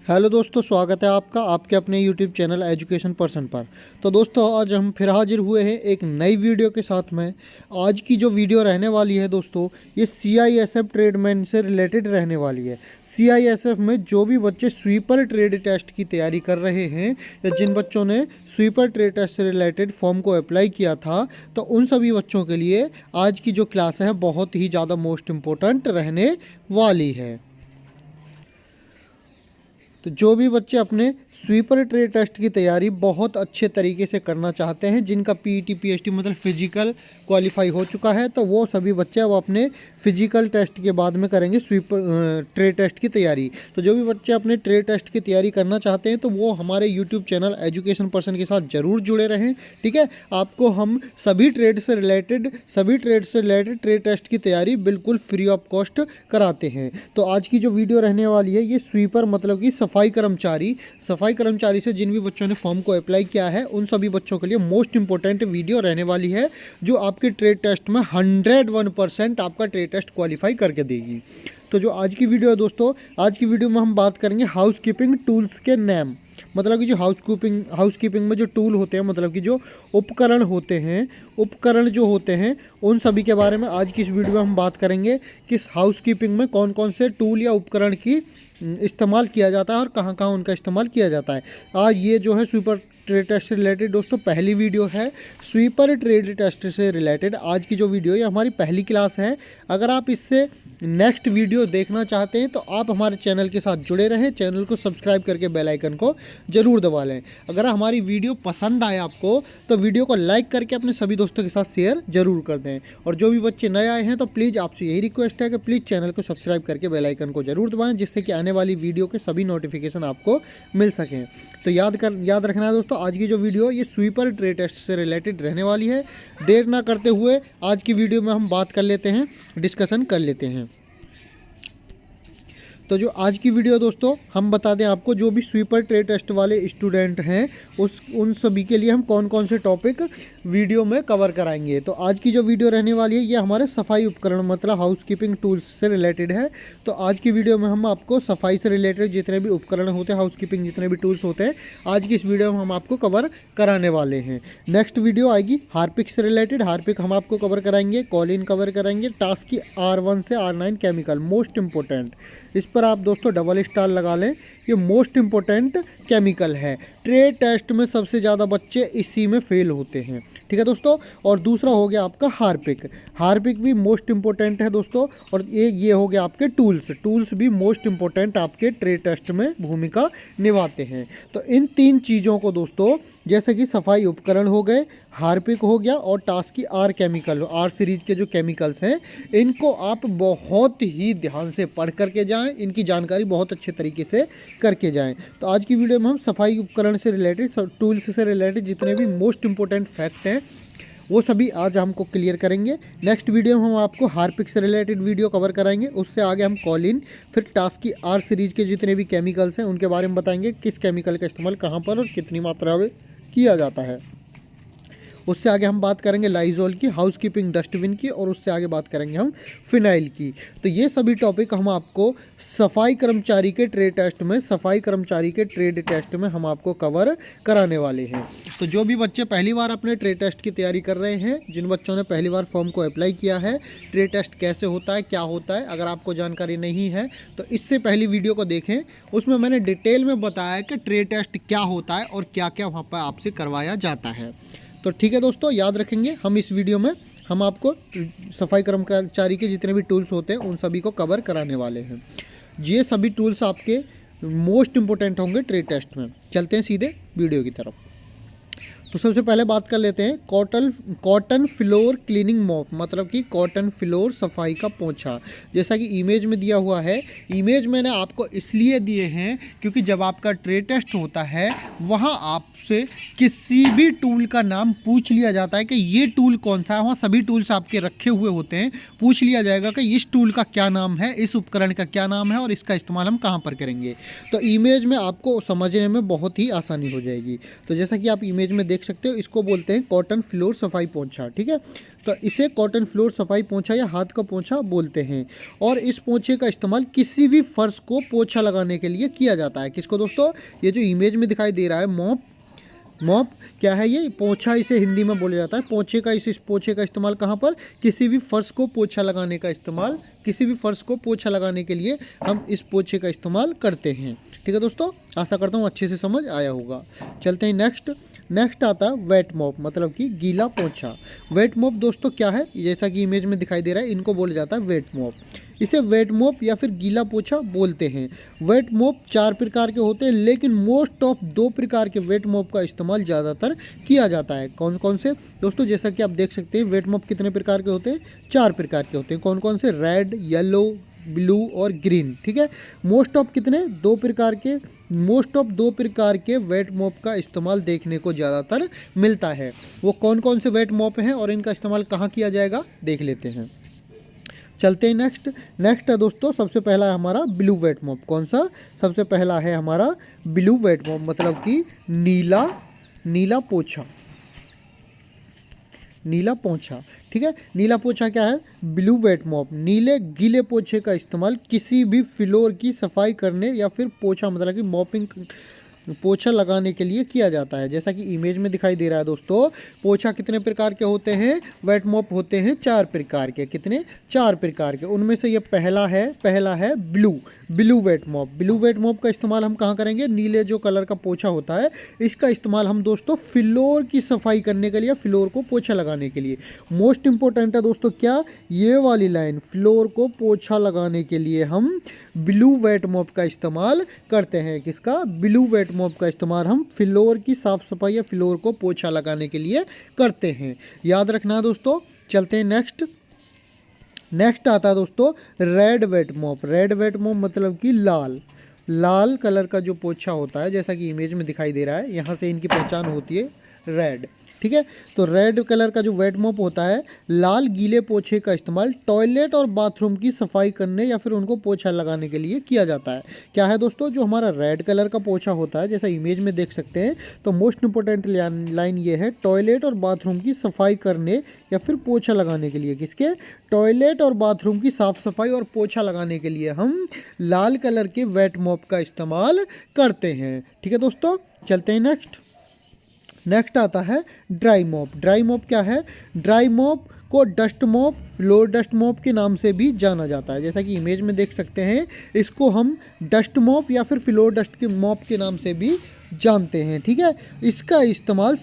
Hello दोस्तों, स्वागत है आपका आपके अपने यूट्यूब चैनल एजुकेशन पर्सन पर। तो दोस्तों, आज हम फिर हाजिर हुए हैं एक नई वीडियो के साथ में। आज की जो वीडियो रहने वाली है दोस्तों, ये CISF ट्रेडमैन से रिलेटेड रहने वाली है। CISF में जो भी बच्चे स्वीपर ट्रेड टेस्ट की तैयारी कर रहे हैं या जिन बच्चों ने स्वीपर ट्रेड टेस्ट से रिलेटेड फॉर्म को अप्लाई किया था, तो उन सभी बच्चों के लिए आज की जो क्लास है बहुत ही ज़्यादा मोस्ट इम्पोर्टेंट रहने वाली है। तो जो भी बच्चे अपने स्वीपर ट्रेड टेस्ट की तैयारी बहुत अच्छे तरीके से करना चाहते हैं, जिनका PET PST मतलब फिजिकल क्वालिफाई हो चुका है, तो वो सभी बच्चे अब अपने फिजिकल टेस्ट के बाद में करेंगे स्वीपर ट्रेड टेस्ट की तैयारी। तो जो भी बच्चे अपने ट्रेड टेस्ट की तैयारी करना चाहते हैं, तो वो हमारे यूट्यूब चैनल एजुकेशन पर्सन के साथ ज़रूर जुड़े रहें। ठीक है, आपको हम सभी ट्रेड से रिलेटेड ट्रेड टेस्ट की तैयारी बिल्कुल फ्री ऑफ कॉस्ट कराते हैं। तो आज की जो वीडियो रहने वाली है, ये स्वीपर मतलब कि सफाई कर्मचारी से जिन भी बच्चों ने फॉर्म को अप्लाई किया है, उन सभी बच्चों के लिए मोस्ट इंपॉर्टेंट वीडियो रहने वाली है, जो आपके ट्रेड टेस्ट में 101% आपका ट्रेड टेस्ट क्वालिफाई करके देगी। तो जो आज की वीडियो है दोस्तों, आज की वीडियो में हम बात करेंगे हाउसकीपिंग टूल्स के नेम, मतलब कि जो हाउसकीपिंग में जो टूल होते हैं, मतलब कि जो उपकरण जो होते हैं उन सभी के बारे में आज की इस वीडियो में हम बात करेंगे कि हाउसकीपिंग में कौन कौन से टूल या उपकरण की इस्तेमाल किया जाता है और कहाँ कहाँ उनका इस्तेमाल किया जाता है। आज ये जो है स्वीपर ट्रेड टेस्ट से रिलेटेड दोस्तों पहली वीडियो है। स्वीपर ट्रेड टेस्ट से रिलेटेड आज की जो वीडियो ये हमारी पहली क्लास है। अगर आप इससे नेक्स्ट वीडियो देखना चाहते हैं तो आप हमारे चैनल के साथ जुड़े रहें, चैनल को सब्सक्राइब करके बेल आइकन को ज़रूर दबा लें। अगर हमारी वीडियो पसंद आए आपको, तो वीडियो को लाइक करके अपने सभी दोस्तों के साथ शेयर ज़रूर कर दें। और जो भी बच्चे नए आए हैं, तो प्लीज़ आपसे यही रिक्वेस्ट है कि प्लीज़ चैनल को सब्सक्राइब करके बेल आइकन को ज़रूर दबाएँ, जिससे कि आने वाली वीडियो के सभी नोटिफिकेशन आपको मिल सकें। तो याद रखना है दोस्तों, आज की जो वीडियो ये स्वीपर ट्रेड टेस्ट से रिलेटेड रहने वाली है। देर ना करते हुए आज की वीडियो में हम बात कर लेते हैं, डिस्कशन कर लेते हैं। तो जो आज की वीडियो दोस्तों, हम बता दें आपको, जो भी स्वीपर ट्रेड टेस्ट वाले स्टूडेंट हैं उन सभी के लिए हम कौन कौन से टॉपिक वीडियो में कवर कराएंगे। तो आज की जो वीडियो रहने वाली है, ये हमारे सफाई उपकरण मतलब हाउसकीपिंग टूल्स से रिलेटेड है। तो आज की वीडियो में हम आपको सफाई से रिलेटेड जितने भी उपकरण होते हैं, हाउसकीपिंग जितने भी टूल्स होते हैं, आज की इस वीडियो में हम आपको कवर कराने वाले हैं। नेक्स्ट वीडियो आएगी हार्पिक से रिलेटेड। हार्पिक हम आपको कवर कराएंगे, कॉलिन कवर कराएंगे, टास्की R1 से R9 केमिकल मोस्ट इंपॉर्टेंट। इस पर आप दोस्तों डबल स्टार लगा लें, ये मोस्ट इंपॉर्टेंट केमिकल है। ट्रेड टेस्ट में सबसे ज़्यादा बच्चे इसी में फेल होते हैं। ठीक है दोस्तों। और दूसरा हो गया आपका हार्पिक भी मोस्ट इंपॉर्टेंट है दोस्तों। और ये हो गया आपके टूल्स भी मोस्ट इंपॉर्टेंट आपके ट्रेड टेस्ट में भूमिका निभाते हैं। तो इन तीन चीज़ों को दोस्तों, जैसे कि सफाई उपकरण हो गए, हार्पिक हो गया और टास्की R सीरीज के जो केमिकल्स हैं, इनको आप बहुत ही ध्यान से पढ़ करके जाएं, इनकी जानकारी बहुत अच्छे तरीके से करके जाएं। तो आज की वीडियो में हम सफाई उपकरण से रिलेटेड, टूल्स से रिलेटेड जितने भी मोस्ट इंपॉर्टेंट फैक्ट हैं, वो सभी आज हमको क्लियर करेंगे। नेक्स्ट वीडियो में हम आपको हार्पिक से रिलेटेड वीडियो कवर कराएंगे। उससे आगे हम कॉलिन, फिर टास्की R सीरीज के जितने भी केमिकल्स हैं उनके बारे में बताएंगे, किस केमिकल का इस्तेमाल कहाँ पर और कितनी मात्रा में किया जाता है। उससे आगे हम बात करेंगे लाइजॉल की, हाउसकीपिंग डस्टबिन की, और उससे आगे बात करेंगे हम फिनाइल की। तो ये सभी टॉपिक हम आपको सफाई कर्मचारी के ट्रेड टेस्ट में हम आपको कवर कराने वाले हैं। तो जो भी बच्चे पहली बार अपने ट्रेड टेस्ट की तैयारी कर रहे हैं, जिन बच्चों ने पहली बार फॉर्म को अप्लाई किया है, ट्रेड टेस्ट कैसे होता है, क्या होता है, अगर आपको जानकारी नहीं है तो इससे पहली वीडियो को देखें। उसमें मैंने डिटेल में बताया कि ट्रेड टेस्ट क्या होता है और क्या क्या वहाँ पर आपसे करवाया जाता है। तो ठीक है दोस्तों, याद रखेंगे, हम इस वीडियो में हम आपको सफाई कर्मचारी के जितने भी टूल्स होते हैं उन सभी को कवर कराने वाले हैं। ये सभी टूल्स आपके मोस्ट इंपॉर्टेंट होंगे ट्रेड टेस्ट में। चलते हैं सीधे वीडियो की तरफ। तो सबसे पहले बात कर लेते हैं कॉटन फ्लोर क्लीनिंग मॉप, मतलब कि कॉटन फ्लोर सफाई का पोंछा। जैसा कि इमेज में दिया हुआ है, इमेज मैंने आपको इसलिए दिए हैं क्योंकि जब आपका ट्रेड टेस्ट होता है, वहाँ आपसे किसी भी टूल का नाम पूछ लिया जाता है कि ये टूल कौन सा है। वहाँ सभी टूल्स आपके रखे हुए होते हैं, पूछ लिया जाएगा कि इस टूल का क्या नाम है, इस उपकरण का क्या नाम है और इसका इस्तेमाल हम कहाँ पर करेंगे। तो इमेज में आपको समझने में बहुत ही आसानी हो जाएगी। तो जैसा कि आप इमेज में देख देख सकते हो, इसको बोलते हैं कॉटन फ्लोर सफाई पोंछा। ठीक है, तो इसे कॉटन फ्लोर सफाई पोंछा या हाथ का पोंछा बोलते हैं। और इस पोंछे का इस्तेमाल किसी भी फर्श को पोंछा लगाने के लिए किया जाता है। किसको दोस्तों, ये जो इमेज में दिखाई दे रहा है मॉप, मॉप क्या है, ये पोंछा इसे हिंदी में बोला जाता है। पोंछे का इस पोंछे का इस्तेमाल कहाँ पर, किसी भी फर्श को पोंछा लगाने का इस्तेमाल, किसी भी फर्श को पोंछा लगाने के लिए हम इस पोंछे का इस्तेमाल करते हैं। ठीक है दोस्तों, आशा करता हूँ अच्छे से समझ आया होगा। चलते हैं नेक्स्ट आता है वेट मॉप, मतलब कि गीला पोंछा। वेट मॉप दोस्तों क्या है, जैसा कि इमेज में दिखाई दे रहा है, इनको बोला जाता है वेट मॉप। इसे वेट मॉप या फिर गीला पोंछा बोलते हैं। वेट मॉप 4 प्रकार के होते हैं, लेकिन मोस्ट ऑफ 2 प्रकार के वेट मॉप का इस्तेमाल ज़्यादातर किया जाता है। कौन कौन से दोस्तों, जैसा कि आप देख सकते हैं वेट मॉप कितने प्रकार के होते हैं, 4 प्रकार के होते हैं। कौन कौन से, रेड, येलो, ब्लू और ग्रीन। ठीक है, मोस्ट ऑफ 2 प्रकार के वेट मॉप का इस्तेमाल देखने को ज़्यादातर मिलता है। वो कौन कौन से वेट मॉप हैं और इनका इस्तेमाल कहाँ किया जाएगा देख लेते हैं। चलते हैं नेक्स्ट है दोस्तों, सबसे पहला है हमारा ब्लू वेट मॉप। कौन सा, सबसे पहला है हमारा ब्लू वेट मॉप, मतलब कि नीला पोंछा, नीला पोंछा। ठीक है, नीला पोंछा क्या है, ब्लू वेट मॉप नीले गीले पोंछे का इस्तेमाल किसी भी फ्लोर की सफाई करने या फिर पोंछा मतलब कि मॉपिंग पोंछा लगाने के लिए किया जाता है। जैसा कि इमेज में दिखाई दे रहा है दोस्तों, पोंछा कितने प्रकार के होते हैं, वेट मॉप होते हैं 4 प्रकार के। कितने, 4 प्रकार के। उनमें से ये पहला है blue wet mop. Blue wet mop का इस्तेमाल हम कहाँ करेंगे, नीले जो कलर का पोंछा होता है इसका इस्तेमाल हम दोस्तों फ्लोर की सफाई करने के लिए, फ्लोर को पोंछा लगाने के लिए। मोस्ट इंपॉर्टेंट है दोस्तों क्या, ये वाली लाइन, फ्लोर को पोंछा लगाने के लिए हम ब्लू वेट मॉप का इस्तेमाल करते हैं। किसका, ब्लू वेट मॉप का इस्तेमाल हम फ्लोर की साफ सफाई या फ्लोर को पोंछा लगाने के लिए करते हैं, याद रखना दोस्तों। चलते हैं नेक्स्ट आता है दोस्तों red wet mop. Red wet mop मतलब कि लाल कलर का जो पोंछा होता है, जैसा कि इमेज में दिखाई दे रहा है, यहाँ से इनकी पहचान होती है रेड। ठीक है, तो रेड कलर का जो वेट मॉप होता है, लाल गीले पोछे का इस्तेमाल टॉयलेट और बाथरूम की सफाई करने या फिर उनको पोछा लगाने के लिए किया जाता है। क्या है दोस्तों, जो हमारा रेड कलर का पोछा होता है, जैसा इमेज में देख सकते हैं, तो मोस्ट इंपॉर्टेंट लाइन ये है, टॉयलेट और बाथरूम की सफाई करने या फिर पोछा लगाने के लिए, किसके, टॉयलेट और बाथरूम की साफ सफाई और पोछा लगाने के लिए हम लाल कलर के वेट मॉप का इस्तेमाल करते हैं। ठीक है दोस्तों, चलते हैं नेक्स्ट आता है ड्राई मॉप। ड्राई मॉप क्या है, ड्राई मॉप को dust mop, floor dust mop के नाम से भी जाना जाता है। जैसा कि इमेज में देख सकते हैं, इसको हम डस्ट मॉप या फिर फ्लोर डस्ट के मॉप के नाम से भी जानते हैं। ठीक है, इसका इस्तेमाल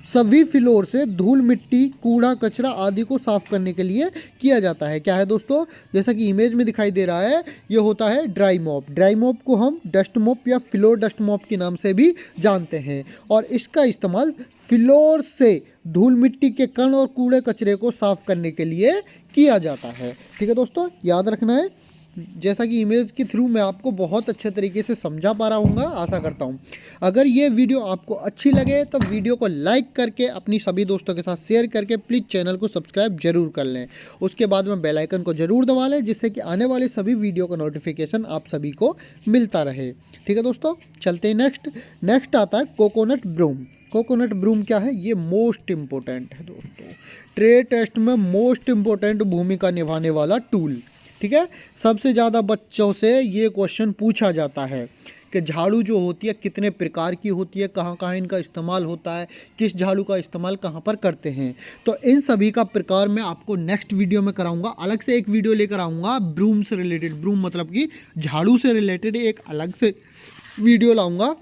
सभी फ्लोर से धूल मिट्टी कूड़ा कचरा आदि को साफ करने के लिए किया जाता है। क्या है दोस्तों, जैसा कि इमेज में दिखाई दे रहा है, ये होता है ड्राई मॉप। ड्राई मॉप को हम डस्ट मॉप या फ्लोर डस्ट मॉप के नाम से भी जानते हैं और इसका इस्तेमाल फ्लोर से धूल मिट्टी के कण और कूड़े कचरे को साफ करने के लिए किया जाता है। ठीक है दोस्तों, याद रखना है। जैसा कि इमेज के थ्रू मैं आपको बहुत अच्छे तरीके से समझा पा रहा हूँ, आशा करता हूँ। अगर ये वीडियो आपको अच्छी लगे तो वीडियो को लाइक करके अपनी सभी दोस्तों के साथ शेयर करके प्लीज़ चैनल को सब्सक्राइब जरूर कर लें। उसके बाद में बेल आइकन को जरूर दबा लें, जिससे कि आने वाले सभी वीडियो का नोटिफिकेशन आप सभी को मिलता रहे। ठीक है दोस्तों, चलते हैं नेक्स्ट आता है कोकोनट ब्रूम। कोकोनट ब्रूम क्या है, ये मोस्ट इम्पोर्टेंट है दोस्तों, ट्रेड टेस्ट में मोस्ट इम्पोर्टेंट भूमिका निभाने वाला टूल। ठीक है, सबसे ज़्यादा बच्चों से ये क्वेश्चन पूछा जाता है कि झाड़ू जो होती है कितने प्रकार की होती है, कहाँ कहाँ इनका इस्तेमाल होता है, किस झाड़ू का इस्तेमाल कहाँ पर करते हैं। तो इन सभी का प्रकार मैं आपको नेक्स्ट वीडियो में कराऊंगा। अलग से एक वीडियो लेकर आऊँगा ब्रूम से रिलेटेड, ब्रूम मतलब कि झाड़ू से रिलेटेड एक अलग से वीडियो लाऊंगा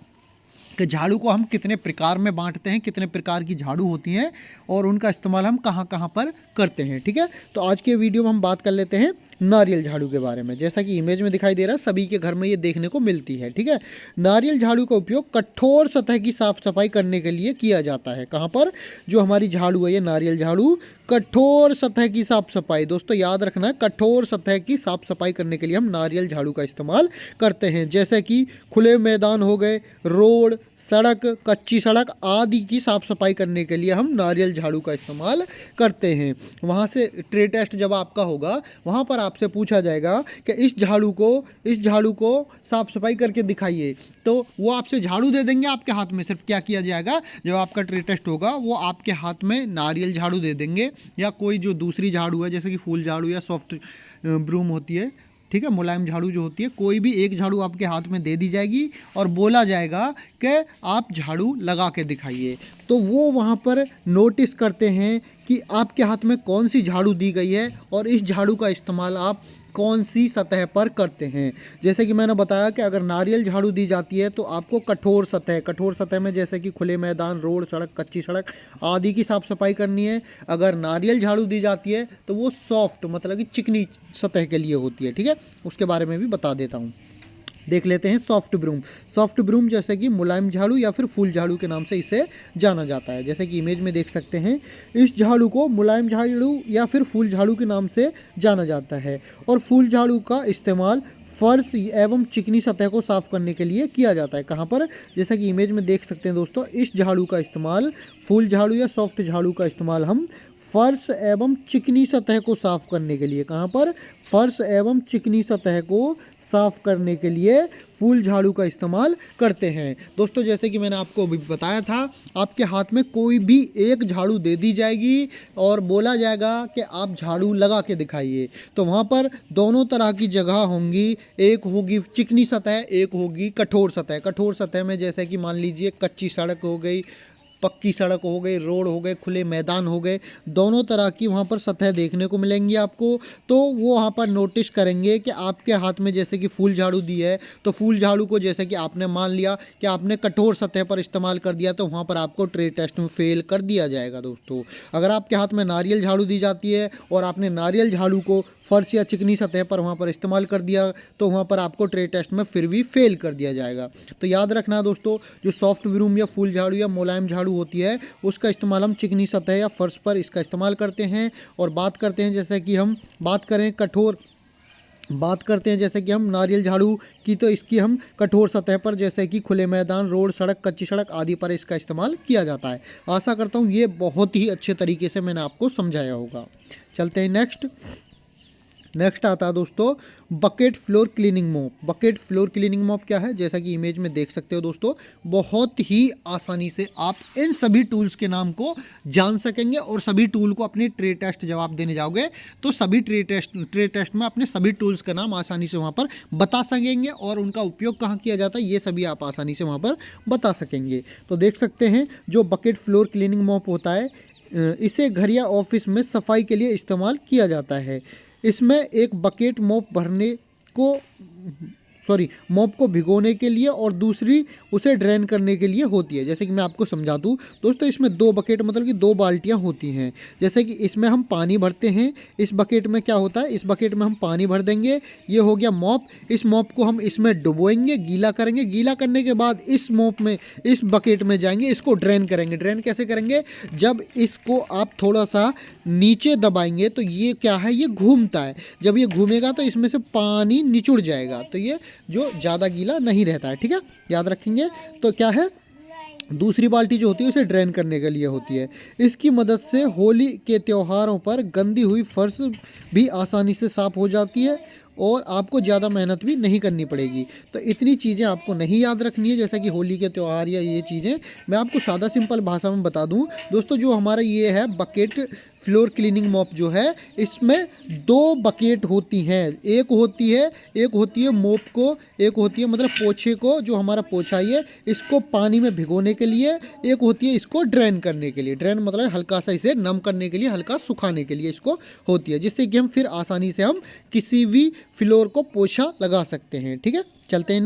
कि झाड़ू को हम कितने प्रकार में बांटते हैं, कितने प्रकार की झाड़ू होती हैं और उनका इस्तेमाल हम कहाँ कहाँ पर करते हैं। ठीक है, तो आज के वीडियो में हम बात कर लेते हैं नारियल झाड़ू के बारे में। जैसा कि इमेज में दिखाई दे रहा है, सभी के घर में ये देखने को मिलती है। ठीक है, नारियल झाड़ू का उपयोग कठोर सतह की साफ सफाई करने के लिए किया जाता है। कहाँ पर, जो हमारी झाड़ू है, ये नारियल झाड़ू कठोर सतह की साफ सफाई, दोस्तों याद रखना है, कठोर सतह की साफ सफाई करने के लिए हम नारियल झाड़ू का इस्तेमाल करते हैं। जैसे कि खुले मैदान हो गए, रोड, सड़क, कच्ची सड़क आदि की साफ़ सफाई करने के लिए हम नारियल झाड़ू का इस्तेमाल करते हैं। वहाँ से ट्रेड टेस्ट जब आपका होगा वहाँ पर आपसे पूछा जाएगा कि इस झाड़ू को साफ़ सफाई करके दिखाइए, तो वो आपसे झाड़ू दे देंगे आपके हाथ में। सिर्फ क्या किया जाएगा, जब आपका ट्रेड टेस्ट होगा वो आपके हाथ में नारियल झाड़ू दे देंगे, या कोई जो दूसरी झाड़ू है जैसे कि फूल झाड़ू या सॉफ्ट ब्रूम होती है, ठीक है, मुलायम झाड़ू जो होती है, कोई भी एक झाड़ू आपके हाथ में दे दी जाएगी और बोला जाएगा कि आप झाड़ू लगा के दिखाइए। तो वो वहाँ पर नोटिस करते हैं कि आपके हाथ में कौन सी झाड़ू दी गई है और इस झाड़ू का इस्तेमाल आप कौन सी सतह पर करते हैं। जैसे कि मैंने बताया कि अगर नारियल झाड़ू दी जाती है तो आपको कठोर सतह में जैसे कि खुले मैदान, रोड, सड़क, कच्ची सड़क आदि की साफ़ सफाई करनी है। अगर नारियल झाड़ू दी जाती है तो वो सॉफ्ट मतलब कि चिकनी सतह के लिए होती है, ठीक है, उसके बारे में भी बता देता हूँ। देख लेते हैं सॉफ्ट ब्रूम। सॉफ्ट ब्रूम जैसे कि मुलायम झाड़ू या फिर फूल झाड़ू के नाम से इसे जाना जाता है। जैसे कि इमेज में देख सकते हैं, इस झाड़ू को मुलायम झाड़ू या फिर फूल झाड़ू के नाम से जाना जाता है और फूल झाड़ू का इस्तेमाल फर्श एवं चिकनी सतह को साफ करने के लिए किया जाता है। कहाँ पर, जैसा कि इमेज में देख सकते हैं दोस्तों, इस झाड़ू का इस्तेमाल, फूल झाड़ू या सॉफ्ट झाड़ू का इस्तेमाल हम फर्श एवं चिकनी सतह को साफ करने के लिए, कहाँ पर, फर्श एवं चिकनी सतह को साफ करने के लिए फूल झाड़ू का इस्तेमाल करते हैं। दोस्तों जैसे कि मैंने आपको अभी बताया था, आपके हाथ में कोई भी एक झाड़ू दे दी जाएगी और बोला जाएगा कि आप झाड़ू लगा के दिखाइए। तो वहाँ पर दोनों तरह की जगह होंगी, एक होगी चिकनी सतह, एक होगी कठोर सतह। कठोर सतह में जैसे कि मान लीजिए कच्ची सड़क हो गई, पक्की सड़क हो गई, रोड हो गए, खुले मैदान हो गए, दोनों तरह की वहाँ पर सतह देखने को मिलेंगी आपको। तो वो वहाँ पर नोटिस करेंगे कि आपके हाथ में जैसे कि फूल झाड़ू दी है, तो फूल झाड़ू को जैसे कि आपने मान लिया कि आपने कठोर सतह पर इस्तेमाल कर दिया, तो वहाँ पर आपको ट्रेड टेस्ट में फेल कर दिया जाएगा। दोस्तों अगर आपके हाथ में नारियल झाड़ू दी जाती है और आपने नारियल झाड़ू को फर्श या चिकनी सतह पर वहाँ पर इस्तेमाल कर दिया, तो वहाँ पर आपको ट्रेड टेस्ट में फिर भी फेल कर दिया जाएगा। तो याद रखना दोस्तों, जो सॉफ्ट ब्रूम या फूल झाड़ू या मुलायम झाड़ू होती है उसका इस्तेमाल हम चिकनी सतह या फर्श पर इसका इस्तेमाल करते हैं। और बात करते हैं जैसे कि हम बात करते हैं जैसे कि हम नारियल झाड़ू की, तो इसकी हम कठोर सतह पर जैसे कि खुले मैदान, रोड, सड़क, कच्ची सड़क आदि पर इसका इस्तेमाल किया जाता है। आशा करता हूँ ये बहुत ही अच्छे तरीके से मैंने आपको समझाया होगा। चलते हैं नेक्स्ट आता है दोस्तों bucket floor cleaning mop. Bucket floor cleaning mop क्या है, जैसा कि इमेज में देख सकते हो दोस्तों, बहुत ही आसानी से आप इन सभी टूल्स के नाम को जान सकेंगे और सभी टूल को अपने ट्रेड टेस्ट जब आप देने जाओगे तो सभी ट्रेड टेस्ट में अपने सभी टूल्स का नाम आसानी से वहाँ पर बता सकेंगे और उनका उपयोग कहाँ किया जाता है ये सभी आप आसानी से वहाँ पर बता सकेंगे। तो देख सकते हैं जो बकेट फ्लोर क्लीनिंग मॉप होता है, इसे घर या ऑफिस में सफाई के लिए इस्तेमाल किया जाता है। इसमें एक बकेट मॉप को भिगोने के लिए और दूसरी उसे ड्रेन करने के लिए होती है। जैसे कि मैं आपको समझा दूं दोस्तों, इसमें दो बकेट मतलब कि दो बाल्टियां होती हैं। जैसे कि इसमें हम पानी भरते हैं, इस बकेट में क्या होता है, इस बकेट में हम पानी भर देंगे, ये हो गया मॉप। इस मॉप को हम इसमें डुबोएंगे, गीला करेंगे, गीला करने के बाद इस बकेट में जाएंगे, इसको ड्रेन करेंगे। ड्रेन कैसे करेंगे, जब इसको आप थोड़ा सा नीचे दबाएंगे तो ये क्या है, ये घूमता है। जब ये घूमेगा तो इसमें से पानी निचुड़ जाएगा, तो ये जो ज़्यादा गीला नहीं रहता है, ठीक है, याद रखेंगे। तो क्या है, दूसरी बाल्टी जो होती है उसे ड्रेन करने के लिए होती है। इसकी मदद से होली के त्योहारों पर गंदी हुई फर्श भी आसानी से साफ हो जाती है और आपको ज़्यादा मेहनत भी नहीं करनी पड़ेगी। तो इतनी चीज़ें आपको नहीं याद रखनी है, जैसा कि होली के त्यौहार या ये चीज़ें मैं आपको सादा सिंपल भाषा में बता दूं दोस्तों। जो हमारा ये है बकेट फ्लोर क्लीनिंग मॉप जो है, इसमें दो बकेट होती हैं। एक होती है मॉप को, एक होती है मतलब पोछे को, जो हमारा पोछा है इसको पानी में भिगोने के लिए, एक होती है इसको ड्रेन करने के लिए। ड्रेन मतलब हल्का सा इसे नम करने के लिए, हल्का सुखाने के लिए इसको होती है, जिससे कि हम फिर आसानी से हम किसी भी फ्लोर को पोछा लगा सकते हैं। ठीक है, चलते हैं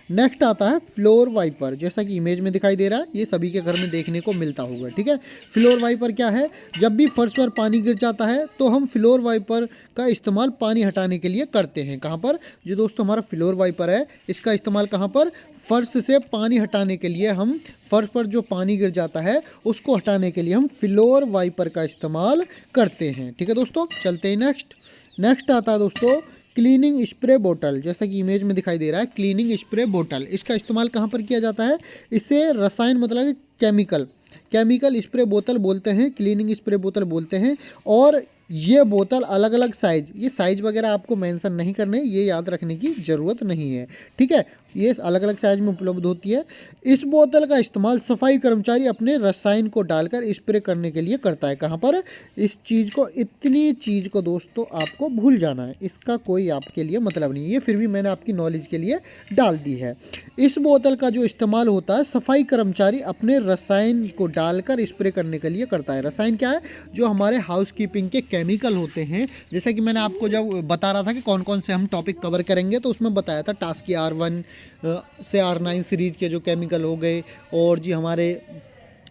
नेक्स्ट आता है फ्लोर वाइपर, जैसा कि इमेज में दिखाई दे रहा है, ये सभी के घर में देखने को मिलता होगा। ठीक है, फ्लोर वाइपर क्या है? जब भी फर्श पर पानी गिर जाता है तो हम फ्लोर वाइपर का इस्तेमाल पानी हटाने के लिए करते हैं। कहाँ पर? जो दोस्तों हमारा फ्लोर वाइपर है, इसका इस्तेमाल कहाँ पर? फर्श से पानी हटाने के लिए। हम फर्श पर जो पानी गिर जाता है उसको हटाने के लिए हम फ्लोर वाइपर का इस्तेमाल करते हैं। ठीक है दोस्तों, चलते हैं नेक्स्ट आता है दोस्तों क्लीनिंग स्प्रे बोतल, जैसा कि इमेज में दिखाई दे रहा है। क्लीनिंग स्प्रे बोतल, इसका इस्तेमाल कहाँ पर किया जाता है? इसे रसायन मतलब केमिकल स्प्रे बोतल बोलते हैं, क्लीनिंग स्प्रे बोतल बोलते हैं। और ये बोतल अलग अलग साइज, ये साइज वगैरह आपको मेंशन नहीं करने, ये याद रखने की ज़रूरत नहीं है। ठीक है, ये अलग अलग साइज में उपलब्ध होती है। इस बोतल का इस्तेमाल सफाई कर्मचारी अपने रसायन को डालकर स्प्रे करने के लिए करता है। कहाँ पर? इस चीज़ को, इतनी चीज़ को दोस्तों आपको भूल जाना है, इसका कोई आपके लिए मतलब नहीं है, फिर भी मैंने आपकी नॉलेज के लिए डाल दी है। इस बोतल का जो इस्तेमाल होता है सफाई कर्मचारी अपने रसायन को डालकर स्प्रे करने के लिए करता है। रसायन क्या है? जो हमारे हाउस कीपिंग के केमिकल होते हैं। जैसा कि मैंने आपको जब बता रहा था कि कौन कौन से हम टॉपिक कवर करेंगे, तो उसमें बताया था टास्की R1 से R9 सीरीज़ के जो केमिकल हो गए, और जी हमारे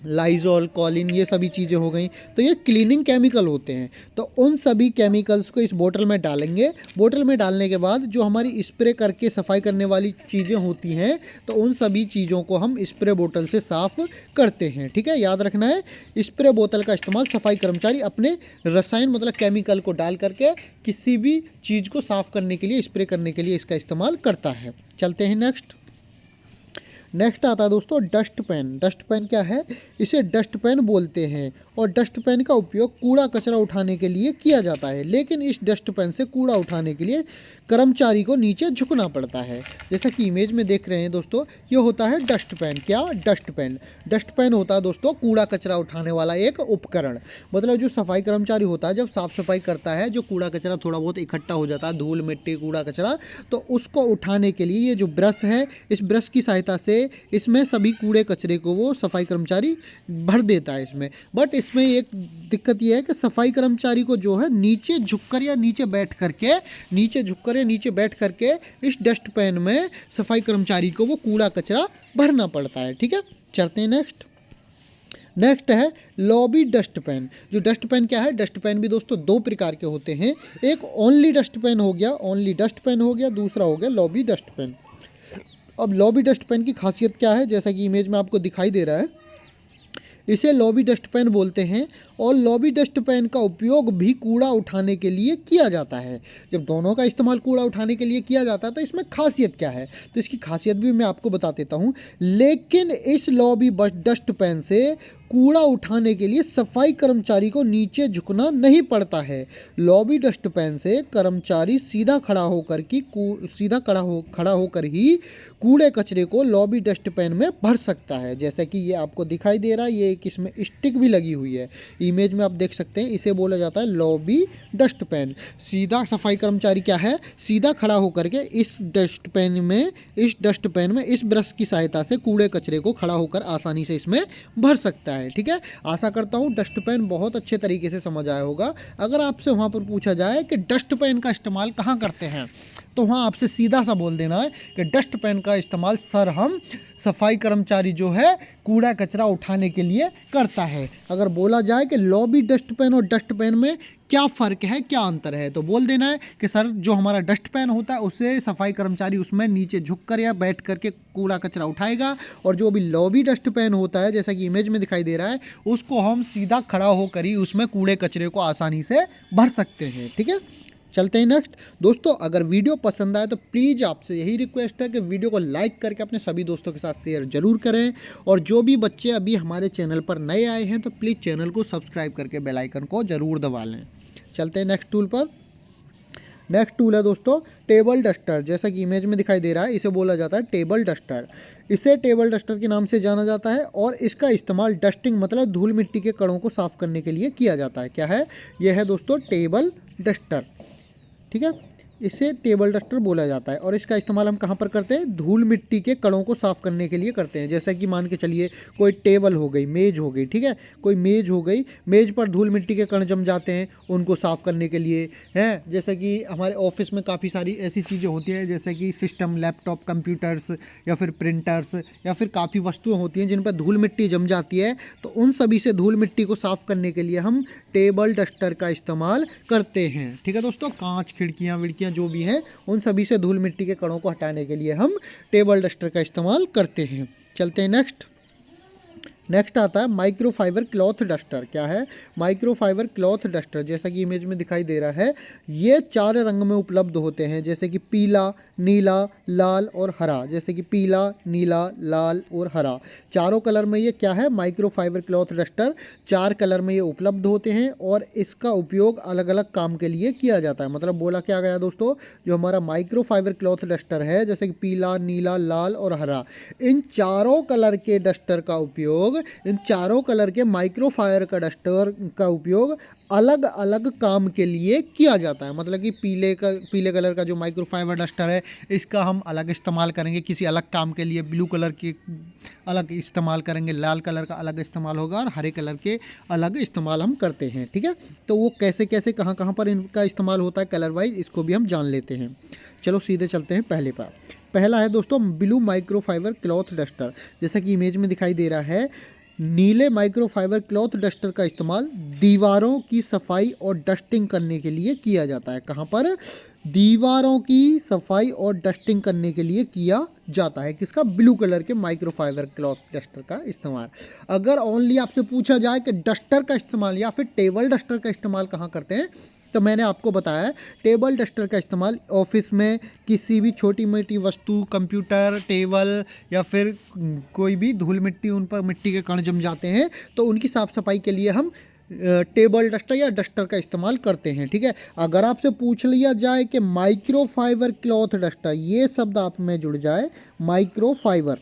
लाइजॉल, कॉलिन, ये सभी चीज़ें हो गई, तो ये क्लीनिंग केमिकल होते हैं। तो उन सभी केमिकल्स को इस बोतल में डालेंगे। बोतल में डालने के बाद जो हमारी स्प्रे करके सफाई करने वाली चीज़ें होती हैं, तो उन सभी चीज़ों को हम स्प्रे बोतल से साफ़ करते हैं। ठीक है, याद रखना है, स्प्रे बोतल का इस्तेमाल सफाई कर्मचारी अपने रसायन मतलब केमिकल को डाल करके किसी भी चीज़ को साफ़ करने के लिए, स्प्रे करने के लिए इसका इस्तेमाल करता है। चलते हैं नेक्स्ट आता है दोस्तों डस्ट पैन क्या है? इसे डस्ट पैन बोलते हैं, और डस्ट पैन का उपयोग कूड़ा कचरा उठाने के लिए किया जाता है। लेकिन इस डस्ट पैन से कूड़ा उठाने के लिए कर्मचारी को नीचे झुकना पड़ता है। जैसा कि इमेज में देख रहे हैं दोस्तों, ये होता है डस्ट पैन। क्या? डस्ट पैन होता है दोस्तों कूड़ा कचरा उठाने वाला एक उपकरण। मतलब जो सफाई कर्मचारी होता है, जब साफ़ सफाई करता है, जो कूड़ा कचरा थोड़ा बहुत इकट्ठा हो जाता है, धूल मिट्टी कूड़ा कचरा, तो उसको उठाने के लिए ये जो ब्रश है, इस ब्रश की सहायता से इसमें सभी कूड़े कचरे को वो सफाई कर्मचारी भर देता है इसमें। बट इसमें एक दिक्कत ये है कि सफाई कर्मचारी को जो है नीचे झुककर या नीचे बैठ करके इस डस्ट पैन में सफाई कर्मचारी को वो कूड़ा कचरा भरना पड़ता है। ठीक है, चलते हैं नेक्स्ट है लॉबी डस्ट पैन। जो डस्ट पैन क्या है? डस्ट पैन भी दोस्तों दो प्रकार के होते हैं। एक ओनली डस्ट पैन हो गया, दूसरा हो गया लॉबी डस्ट पैन। अब लॉबी डस्ट पैन की खासियत क्या है? जैसा कि इमेज में आपको दिखाई दे रहा है, इसे लॉबी डस्ट पैन बोलते हैं, और लॉबी डस्ट पैन का उपयोग भी कूड़ा उठाने के लिए किया जाता है। जब दोनों का इस्तेमाल कूड़ा उठाने के लिए किया जाता है, तो इसमें खासियत क्या है? तो इसकी खासियत भी मैं आपको बता देता हूँ। लेकिन इस लॉबी डस्ट पैन से कूड़ा उठाने के लिए सफाई कर्मचारी को नीचे झुकना नहीं पड़ता है। लॉबी डस्ट पैन से कर्मचारी सीधा खड़ा होकर ही कूड़े कचरे को लॉबी डस्ट पैन में भर सकता है। जैसा कि ये आपको दिखाई दे रहा है, ये एक इसमें स्टिक भी लगी हुई है, इमेज में आप देख सकते हैं। इसे बोला जाता है लॉबी डस्ट पैन। सीधा सफाई कर्मचारी क्या है? सीधा खड़ा होकर के इस डस्ट पैन में इस ब्रश की सहायता से कूड़े कचरे को खड़ा होकर आसानी से इसमें भर सकता है। ठीक है, आशा करता हूँ डस्ट पैन बहुत अच्छे तरीके से समझ आया होगा। अगर आपसे वहाँ पर पूछा जाए कि डस्ट पैन का इस्तेमाल कहाँ करते हैं, तो वहाँ आपसे सीधा सा बोल देना है कि डस्ट पैन का इस्तेमाल सर हम सफाई कर्मचारी जो है कूड़ा कचरा उठाने के लिए करता है। अगर बोला जाए कि लॉबी डस्ट पैन और डस्ट पैन में क्या फ़र्क है, क्या अंतर है, तो बोल देना है कि सर जो हमारा डस्ट पैन होता है उससे सफाई कर्मचारी उसमें नीचे झुककर या बैठ करके कूड़ा कचरा उठाएगा, और जो अभी लॉबी डस्ट पैन होता है, जैसा कि इमेज में दिखाई दे रहा है, उसको हम सीधा खड़ा होकर ही उसमें कूड़े कचरे को आसानी से भर सकते हैं। ठीक है, चलते हैं नेक्स्ट। दोस्तों अगर वीडियो पसंद आए तो प्लीज़ आपसे यही रिक्वेस्ट है कि वीडियो को लाइक करके अपने सभी दोस्तों के साथ शेयर जरूर करें, और जो भी बच्चे अभी हमारे चैनल पर नए आए हैं तो प्लीज़ चैनल को सब्सक्राइब करके बेल आइकन को ज़रूर दबा लें। चलते हैं नेक्स्ट टूल पर। नेक्स्ट टूल है दोस्तों टेबल डस्टर। जैसा कि इमेज में दिखाई दे रहा है, इसे बोला जाता है टेबल डस्टर। इसे टेबल डस्टर के नाम से जाना जाता है, और इसका इस्तेमाल डस्टिंग मतलब धूल मिट्टी के कणों को साफ़ करने के लिए किया जाता है। क्या है? यह है दोस्तों टेबल डस्टर। ठीक है, इसे टेबल डस्टर बोला जाता है। और इसका इस्तेमाल हम कहाँ पर करते हैं? धूल मिट्टी के कणों को साफ़ करने के लिए करते हैं। जैसा कि मान के चलिए कोई टेबल हो गई, मेज़ हो गई, ठीक है, कोई मेज़ हो गई, मेज़ पर धूल मिट्टी के कण जम जाते हैं, उनको साफ़ करने के लिए हैं। जैसे कि हमारे ऑफिस में काफ़ी सारी ऐसी चीज़ें होती हैं जैसे कि सिस्टम, लैपटॉप, कंप्यूटर्स या फिर प्रिंटर्स या फिर काफ़ी वस्तुएँ होती हैं जिन पर धूल मिट्टी जम जाती है, तो उन सभी से धूल मिट्टी को साफ़ करने के लिए हम टेबल डस्टर का इस्तेमाल करते हैं। ठीक है दोस्तों, कांच, खिड़कियाँ विड़कियाँ जो भी हैं उन सभी से धूल मिट्टी के कणों को हटाने के लिए हम टेबल डस्टर का इस्तेमाल करते हैं। चलते हैं नेक्स्ट आता है माइक्रोफाइबर क्लॉथ डस्टर। क्या है? Microfibre cloth duster. जैसा कि इमेज में दिखाई दे रहा है, ये 4 रंग में उपलब्ध होते हैं, जैसे कि पीला, नीला, लाल और हरा। जैसे कि पीला, नीला, लाल और हरा, चारों कलर में ये क्या है? माइक्रोफाइबर क्लॉथ डस्टर 4 कलर में ये उपलब्ध होते हैं और इसका उपयोग अलग अलग काम के लिए किया जाता है। मतलब बोला क्या गया दोस्तों, जो हमारा माइक्रोफाइबर क्लॉथ डस्टर है, जैसे कि पीला, नीला, लाल और हरा, इन चारों कलर के डस्टर का उपयोग, इन चारों कलर के माइक्रोफाइबर का डस्टर का उपयोग अलग अलग काम के लिए किया जाता है। मतलब कि पीले कलर का जो माइक्रोफाइबर डस्टर है, इसका हम अलग इस्तेमाल करेंगे किसी अलग काम के लिए, ब्लू कलर की अलग इस्तेमाल करेंगे, लाल कलर का अलग इस्तेमाल होगा और हरे कलर के अलग इस्तेमाल हम करते हैं। ठीक है, तो वो कैसे कैसे कहाँ कहाँ पर इनका इस्तेमाल होता है कलर वाइज, इसको भी हम जान लेते हैं। चलो सीधे चलते हैं पहले पर। पहला है दोस्तों ब्लू माइक्रोफाइबर क्लॉथ डस्टर। जैसा कि इमेज में दिखाई दे रहा है, नीले माइक्रोफाइबर क्लॉथ डस्टर का इस्तेमाल दीवारों की सफाई और डस्टिंग करने के लिए किया जाता है। कहाँ पर? दीवारों की सफाई और डस्टिंग करने के लिए किया जाता है। किसका? ब्लू कलर के माइक्रोफाइबर क्लॉथ डस्टर का इस्तेमाल। अगर ओनली आपसे पूछा जाए कि डस्टर का इस्तेमाल या फिर टेबल डस्टर का इस्तेमाल कहाँ करते हैं, तो मैंने आपको बताया टेबल डस्टर का इस्तेमाल ऑफिस में किसी भी छोटी मोटी वस्तु, कंप्यूटर, टेबल या फिर कोई भी धूल मिट्टी, उन पर मिट्टी के कण जम जाते हैं तो उनकी साफ़ सफाई के लिए हम टेबल डस्टर या डस्टर का इस्तेमाल करते हैं। ठीक है, अगर आपसे पूछ लिया जाए कि माइक्रोफाइबर क्लॉथ डस्टर, ये शब्द आप में जुड़ जाए, माइक्रोफाइबर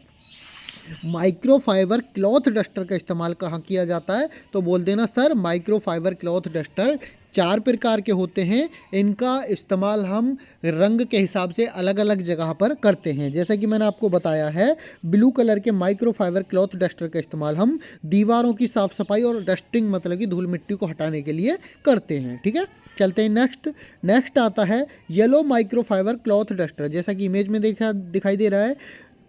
क्लॉथ डस्टर का इस्तेमाल कहाँ किया जाता है, तो बोल देना सर माइक्रोफाइबर क्लॉथ डस्टर 4 प्रकार के होते हैं। इनका इस्तेमाल हम रंग के हिसाब से अलग अलग जगह पर करते हैं। जैसा कि मैंने आपको बताया है, ब्लू कलर के माइक्रोफाइबर क्लॉथ डस्टर का इस्तेमाल हम दीवारों की साफ़ सफाई और डस्टिंग, मतलब कि धूल मिट्टी को हटाने के लिए करते हैं। ठीक है, चलते हैं नेक्स्ट आता है येलो माइक्रोफाइबर क्लॉथ डस्टर। जैसा कि इमेज में दिखाई दे रहा है,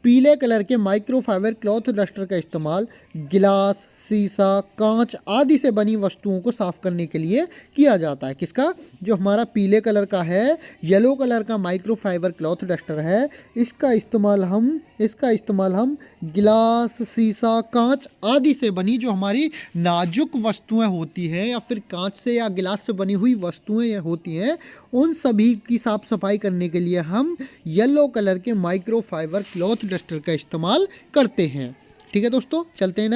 पीले कलर के माइक्रोफाइबर क्लॉथ डस्टर का इस्तेमाल गिलास, शीशा, कांच आदि से बनी वस्तुओं को साफ करने के लिए किया जाता है। किसका? जो हमारा पीले कलर का है, येलो कलर का माइक्रोफाइबर क्लॉथ डस्टर है, इसका इस्तेमाल हम गिलास, शीशा, कांच आदि से बनी जो हमारी नाजुक वस्तुएं होती हैं या फिर कांच से या गिलास से बनी हुई वस्तुएं होती हैं, उन सभी की साफ सफाई करने के लिए हम येलो कलर के माइक्रोफाइबर क्लॉथ डस्टर का इस्तेमाल करते हैं। ठीक है दोस्तों, चलते हैं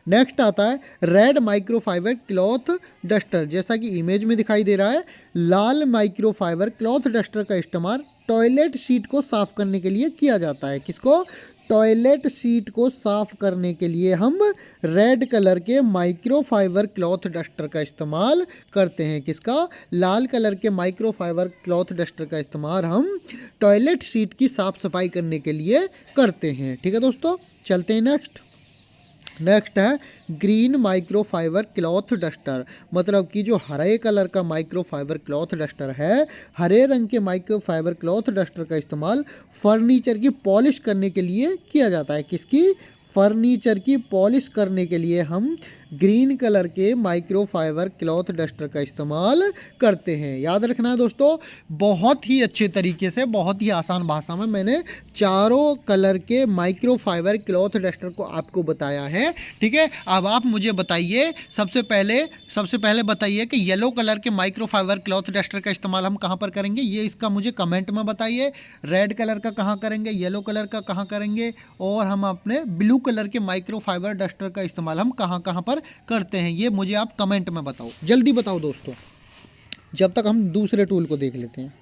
नेक्स्ट आता है रेड माइक्रोफाइबर क्लॉथ डस्टर। जैसा कि इमेज में दिखाई दे रहा है, लाल माइक्रोफाइबर क्लॉथ डस्टर का इस्तेमाल टॉयलेट सीट को साफ करने के लिए किया जाता है। किसको? टॉयलेट सीट को साफ करने के लिए हम रेड कलर के माइक्रोफाइबर क्लॉथ डस्टर का इस्तेमाल करते हैं। किसका? लाल कलर के माइक्रोफाइबर क्लॉथ डस्टर का इस्तेमाल हम टॉयलेट सीट की साफ सफाई करने के लिए करते हैं। ठीक है दोस्तों, चलते हैं नेक्स्ट है ग्रीन माइक्रोफाइबर क्लॉथ डस्टर। मतलब कि जो हरे कलर का माइक्रोफाइबर क्लॉथ डस्टर है, हरे रंग के माइक्रोफाइबर क्लॉथ डस्टर का इस्तेमाल फर्नीचर की पॉलिश करने के लिए किया जाता है। किसकी? फर्नीचर की पॉलिश करने के लिए हम ग्रीन कलर के माइक्रोफाइबर क्लॉथ डस्टर का इस्तेमाल करते हैं। याद रखना है दोस्तों, बहुत ही अच्छे तरीके से, बहुत ही आसान भाषा में मैंने चारों कलर के माइक्रोफाइबर क्लॉथ डस्टर को आपको बताया है। ठीक है, अब आप मुझे बताइए, सबसे पहले बताइए कि येलो कलर के माइक्रोफाइबर क्लॉथ डस्टर का इस्तेमाल हम कहाँ पर करेंगे, ये इसका मुझे कमेंट में बताइए। रेड कलर का कहाँ करेंगे, येलो कलर का कहाँ करेंगे, और हम अपने ब्लू कलर के माइक्रोफाइबर डस्टर का इस्तेमाल हम कहाँ कहाँ पर करते हैं, ये मुझे आप कमेंट में बताओ। जल्दी बताओ दोस्तों, जब तक हम दूसरे टूल को देख लेते हैं।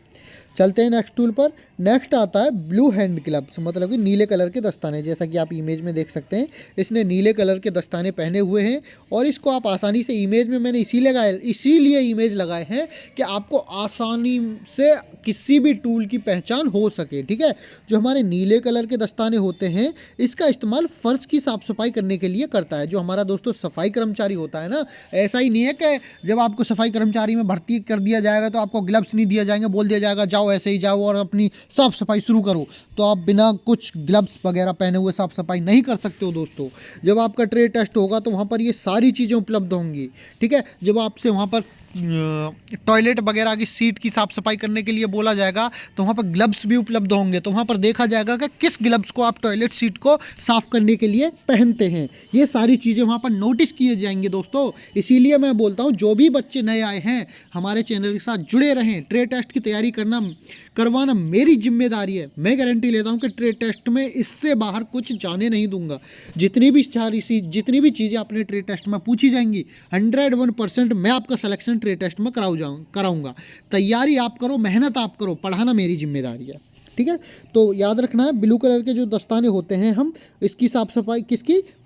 चलते हैं नेक्स्ट टूल पर। नेक्स्ट आता है ब्लू हैंड ग्लव्स, मतलब कि नीले कलर के दस्ताने। जैसा कि आप इमेज में देख सकते हैं, इसने नीले कलर के दस्ताने पहने हुए हैं और इसको आप आसानी से, इमेज में मैंने इसीलिए इमेज लगाए हैं कि आपको आसानी से किसी भी टूल की पहचान हो सके। ठीक है, जो हमारे नीले कलर के दस्ताने होते हैं, इसका इस्तेमाल फर्श की साफ सफाई करने के लिए करता है। जो हमारा दोस्तों सफाई कर्मचारी होता है ना, ऐसा ही नहीं है कि जब आपको सफाई कर्मचारी में भर्ती कर दिया जाएगा तो आपको ग्लव्स नहीं दिया जाएंगे, बोल दिया जाएगा जाओ ऐसे ही जाओ और अपनी साफ सफाई शुरू करो, तो आप बिना कुछ ग्लव्स वगैरह पहने हुए साफ सफाई नहीं कर सकते हो दोस्तों। जब आपका ट्रेड टेस्ट होगा तो वहाँ पर ये सारी चीज़ें उपलब्ध होंगी। ठीक है, जब आपसे वहाँ पर टॉयलेट वगैरह की सीट की साफ सफाई करने के लिए बोला जाएगा तो वहाँ पर ग्लव्स भी उपलब्ध होंगे। तो वहाँ पर देखा जाएगा कि किस ग्लव्स को आप टॉयलेट सीट को साफ करने के लिए पहनते हैं। ये सारी चीज़ें वहाँ पर नोटिस किए जाएंगे दोस्तों। इसीलिए मैं बोलता हूँ जो भी बच्चे नए आए हैं हमारे चैनल के साथ जुड़े रहें। ट्रेड टेस्ट की तैयारी करवाना मेरी जिम्मेदारी है। मैं गारंटी लेता हूँ कि ट्रेड टेस्ट में इससे बाहर कुछ जाने नहीं दूंगा। जितनी भी चीज़ें अपने ट्रेड टेस्ट में पूछी जाएंगी 101% मैं आपका सिलेक्शन ट्रेड टेस्ट में कराऊंगा। तैयारी आप करो, मेहनत आप करो, पढ़ाना मेरी जिम्मेदारी है। ठीक है, तो याद रखना है ब्लू कलर के जो दस्ताने होते हैं, हम इसकी साफ सफाई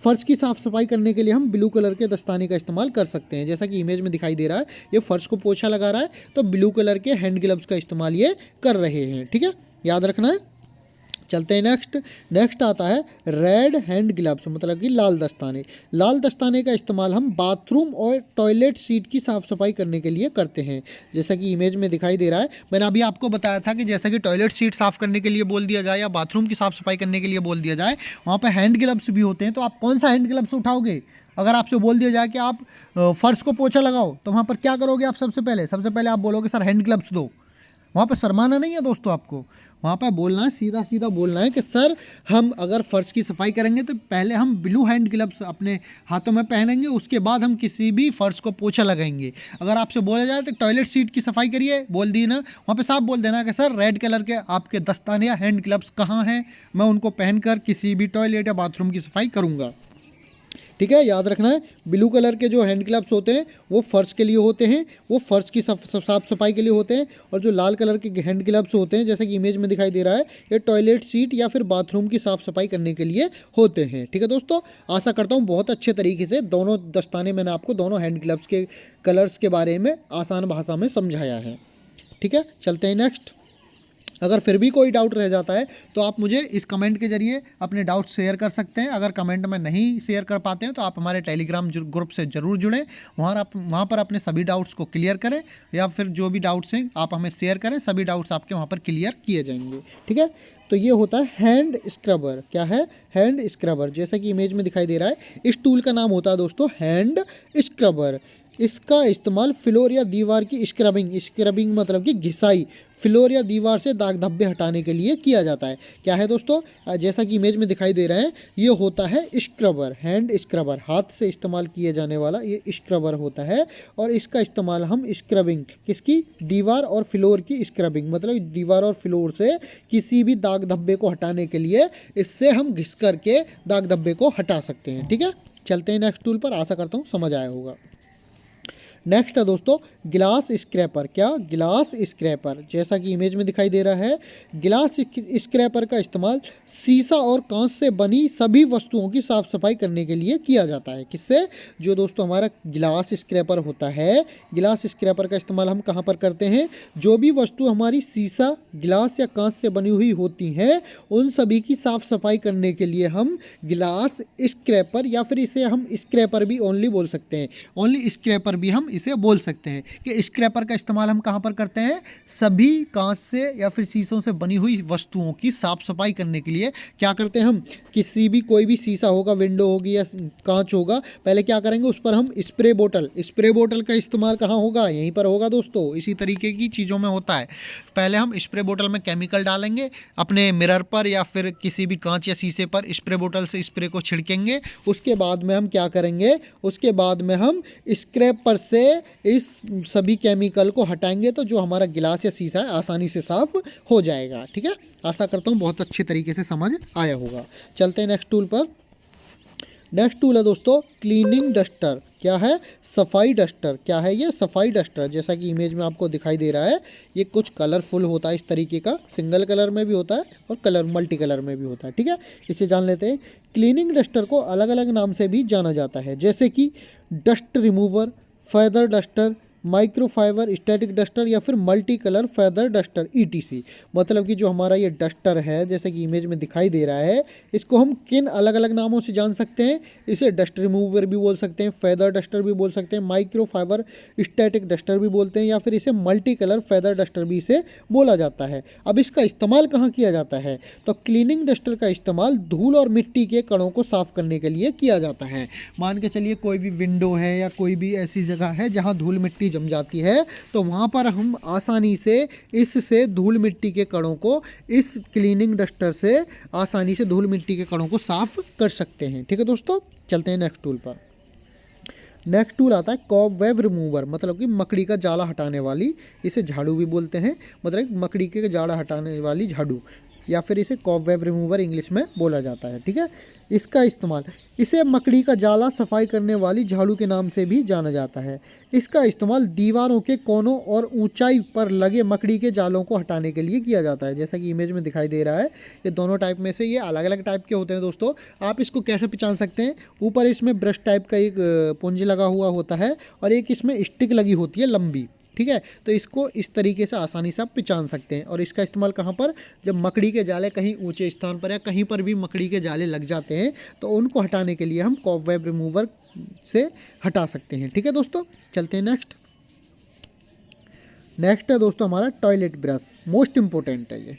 फर्श की साफ सफाई करने के लिए हम ब्लू कलर के दस्ताने का इस्तेमाल कर सकते हैं। जैसा कि इमेज में दिखाई दे रहा है, ये फर्श को पोछा लगा रहा है तो ब्लू कलर के हैंड ग्लव्स का इस्तेमाल ये कर रहे हैं। ठीक है, याद रखना है। चलते हैं नेक्स्ट आता है रेड हैंड ग्लव्स, मतलब कि लाल दस्ताने। लाल दस्ताने का इस्तेमाल हम बाथरूम और टॉयलेट सीट की साफ़ सफाई करने के लिए करते हैं। जैसा कि इमेज में दिखाई दे रहा है, मैंने अभी आपको बताया था कि जैसा कि टॉयलेट सीट साफ़ करने के लिए बोल दिया जाए या बाथरूम की साफ़ सफाई करने के लिए बोल दिया जाए, वहाँ पर हैंड ग्लव्स भी होते हैं। तो आप कौन सा हैंड ग्लव्स उठाओगे? अगर आपसे बोल दिया जाए कि आप फर्श को पोछा लगाओ तो वहाँ पर क्या करोगे आप? सबसे पहले आप बोलोगे सर हैंड ग्लव्स दो। वहाँ पर शर्माना नहीं है दोस्तों, आपको वहाँ पर बोलना है, सीधा बोलना है कि सर हम अगर फर्श की सफाई करेंगे तो पहले हम ब्लू हैंड ग्लव्स अपने हाथों में पहनेंगे, उसके बाद हम किसी भी फर्श को पोछा लगाएंगे। अगर आपसे बोला जाए तो टॉयलेट सीट की सफाई करिए, बोल दी ना, वहाँ पे साफ बोल देना कि सर रेड कलर के आपके दस्ताने या हैंड ग्लव्स कहाँ हैं, मैं उनको पहनकर किसी भी टॉयलेट या बाथरूम की सफाई करूँगा। ठीक है, याद रखना है ब्लू कलर के जो हैंड ग्लव्स होते हैं वो फर्श के लिए होते हैं, वो फर्श की साफ सफाई के लिए होते हैं। और जो लाल कलर के हैंड ग्लव्स होते हैं, जैसे कि इमेज में दिखाई दे रहा है, ये टॉयलेट सीट या फिर बाथरूम की साफ सफाई करने के लिए होते हैं। ठीक है दोस्तों, आशा करता हूँ बहुत अच्छे तरीके से दोनों दस्ताने मैंने आपको दोनों हैंड ग्लव्स के कलर्स के बारे में आसान भाषा में समझाया है। ठीक है, चलते हैं नेक्स्ट। अगर फिर भी कोई डाउट रह जाता है तो आप मुझे इस कमेंट के जरिए अपने डाउट शेयर कर सकते हैं। अगर कमेंट में नहीं शेयर कर पाते हैं तो आप हमारे टेलीग्राम ग्रुप से ज़रूर जुड़ें, वहाँ पर अपने सभी डाउट्स को क्लियर करें, या फिर जो भी डाउट्स हैं आप हमें शेयर करें, सभी डाउट्स आपके वहाँ पर क्लियर किए जाएंगे। ठीक है, तो ये होता है हैंड स्क्रबर। क्या है? Hand scrubber. जैसा कि इमेज में दिखाई दे रहा है, इस टूल का नाम होता है दोस्तों हैंड स्क्रबर। इसका इस्तेमाल फ्लोर या दीवार की स्क्रबिंग मतलब कि घिसाई, फ्लोर या दीवार से दाग धब्बे हटाने के लिए किया जाता है। क्या है दोस्तों? जैसा कि इमेज में दिखाई दे रहा है, ये होता है स्क्रबर, हैंड स्क्रबर। हाथ से इस्तेमाल किए जाने वाला ये स्क्रबर होता है और इसका इस्तेमाल हम स्क्रबिंग, किसकी? दीवार और फ्लोर की स्क्रबिंग, मतलब दीवार और फ्लोर से किसी भी दाग धब्बे को हटाने के लिए इससे हम घिस करके दाग धब्बे को हटा सकते हैं। ठीक है, चलते हैं नेक्स्ट टूल पर। आशा करता हूँ समझ आया होगा। नेक्स्ट है दोस्तों गिलास स्क्रैपर। क्या? गिलास स्क्रैपर। जैसा कि इमेज में दिखाई दे रहा है, गिलास स्क्रैपर का इस्तेमाल शीशा और कांच से बनी सभी वस्तुओं की साफ सफाई करने के लिए किया जाता है। किससे? जो दोस्तों हमारा गिलास स्क्रैपर होता है, गिलास स्क्रैपर का इस्तेमाल हम कहाँ पर करते हैं? जो भी वस्तु हमारी शीशा, गिलास या कांच से बनी हुई होती हैं, उन सभी की साफ सफाई करने के लिए हम गिलास स्क्रैपर, या फिर इसे हम स्क्रैपर भी ओनली बोल सकते हैं, ओनली स्क्रैपर भी हम इसे बोल सकते हैं कि स्क्रैपर का इस्तेमाल हम कहाँ पर करते हैं? सभी कांच से या फिर शीशों से बनी हुई वस्तुओं की साफ सफाई करने के लिए क्या करते हैं हम? किसी भी, कोई भी शीशा होगा, विंडो होगी या कांच होगा, पहले क्या करेंगे? उस पर हम स्प्रे बोतल का इस्तेमाल कहाँ होगा? यहीं पर होगा दोस्तों। इसी तरीके की चीज़ों में होता है, पहले हम स्प्रे बोतल में केमिकल डालेंगे, अपने मिरर पर या फिर किसी भी कांच या शीशे पर स्प्रे बोतल से स्प्रे को छिड़केंगे। उसके बाद में हम क्या करेंगे? उसके बाद में हम स्क्रैपर से इस सभी केमिकल को हटाएंगे, तो जो हमारा गिलास या शीशा है आसानी से साफ हो जाएगा। ठीक है, आशा करता हूँ बहुत अच्छे तरीके से समझ आया होगा। चलते हैं नेक्स्ट टूल पर। नेक्स्ट टूल है दोस्तों क्लीनिंग डस्टर। क्या है? सफाई डस्टर। क्या है ये? सफाई डस्टर। जैसा कि इमेज में आपको दिखाई दे रहा है, ये कुछ कलरफुल होता है इस तरीके का, सिंगल कलर में भी होता है और कलर मल्टी कलर में भी होता है। ठीक है, इसे जान लेते हैं। क्लीनिंग डस्टर को अलग अलग नाम से भी जाना जाता है, जैसे कि dust remover, feather duster, microfibre static duster या फिर multi colour feather duster ETC। मतलब कि जो हमारा ये डस्टर है, जैसे कि इमेज में दिखाई दे रहा है, इसको हम किन अलग अलग नामों से जान सकते हैं? इसे डस्ट रिमूवर भी बोल सकते हैं, फेदर डस्टर भी बोल सकते हैं, माइक्रोफाइबर स्टैटिक डस्टर भी बोलते हैं, या फिर इसे मल्टी कलर फेदर डस्टर भी इसे बोला जाता है। अब इसका इस्तेमाल कहाँ किया जाता है? तो क्लीनिंग डस्टर का इस्तेमाल धूल और मिट्टी के कणों को साफ करने के लिए किया जाता है। मान के चलिए कोई भी विंडो है या कोई भी ऐसी जगह है जहाँ धूल मिट्टी जम जाती है, तो वहाँ पर हम आसानी से इससे धूल मिट्टी के कणों को, इस क्लीनिंग डस्टर से आसानी से धूल मिट्टी के कणों को साफ कर सकते हैं। ठीक है दोस्तों, चलते हैं नेक्स्ट टूल पर। नेक्स्ट टूल आता है कॉबवेब रिमूवर, मतलब कि मकड़ी का जाला हटाने वाली, इसे झाड़ू भी बोलते हैं, मतलब मकड़ी के जाला हटाने वाली झाड़ू, या फिर इसे कॉबवेब रिमूवर इंग्लिश में बोला जाता है। ठीक है, इसका इस्तेमाल, इसे मकड़ी का जाला सफाई करने वाली झाड़ू के नाम से भी जाना जाता है। इसका इस्तेमाल दीवारों के कोनों और ऊंचाई पर लगे मकड़ी के जालों को हटाने के लिए किया जाता है। जैसा कि इमेज में दिखाई दे रहा है, ये दोनों टाइप में से ये अलग अलग टाइप के होते हैं दोस्तों। आप इसको कैसे पहचान सकते हैं? ऊपर इसमें ब्रश टाइप का एक पुंज लगा हुआ होता है और एक इसमें स्टिक लगी होती है लंबी। ठीक है, तो इसको इस तरीके से आसानी से आप पहचान सकते हैं। और इसका इस्तेमाल कहाँ पर? जब मकड़ी के जाले कहीं ऊंचे स्थान पर या कहीं पर भी मकड़ी के जाले लग जाते हैं, तो उनको हटाने के लिए हम कॉबवेब रिमूवर से हटा सकते हैं। ठीक है दोस्तों, चलते हैं नेक्स्ट। नेक्स्ट है दोस्तों हमारा टॉयलेट ब्रश, मोस्ट इम्पोर्टेंट है ये।